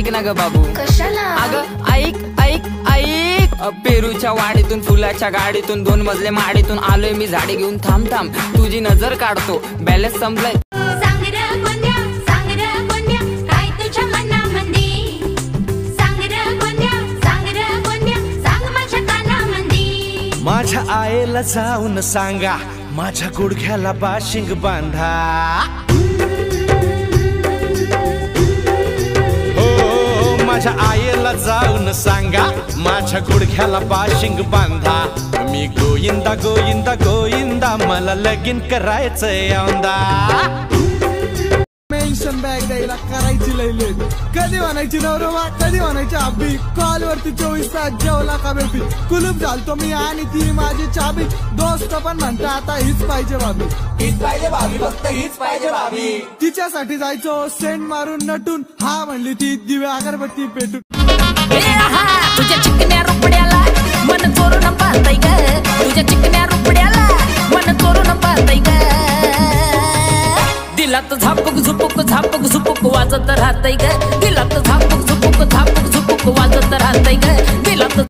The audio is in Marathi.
ऐक ना ग बाबू. कशाला? अगं ऐक ऐक ऐक. पेरूच्या वाडीतून फुलाच्या गाडीतून 2 मजले माडीतून आलोय मी झाडी घेऊन. थांब थांब तुझी नजर काढतो, बॅलन्स संपलाय. माझ्या आईला जाऊन सांगा, माझ्या गुडघ्याला बाशिंग बांधा. हो माझ्या आईला जाऊन सांगा, माझ्या गुडघ्याला बाशिंग बांधा. मी गोविंदा गोविंदा गोविंदा, मला लगीन करायचंय औंदा. मेन्शन बॅग द्यायला करायची लैले. कधी म्हणायची नवरोबा, कधी म्हणायची आबी. कॉल वरती 24 तास जेवला का बेबी. कुलूप झालतो मी आणि ती माझी चाबी. दोस्त पण म्हणता आता हीच पाहिजे भाभी. हीच पाहिजे भाभी, फक्त हीच पाहिजे भाभी. तिच्यासाठी जायचो सेंट मारून नटून. हा म्हणली ती दिव्या अगरबत्ती पेटून. तुझ्या चिकन्या रुपड्याला मन चोरून पाहताय ग. तुझ्या चिकन्या रुपड्याला मन चोरून पाहताय ग. दिलात झापूक झुपूक झापूक झुपूक वाजत राहतय ग. दिलात झापूक झुपूक झापूक झुपूक वाजत राहतय ग.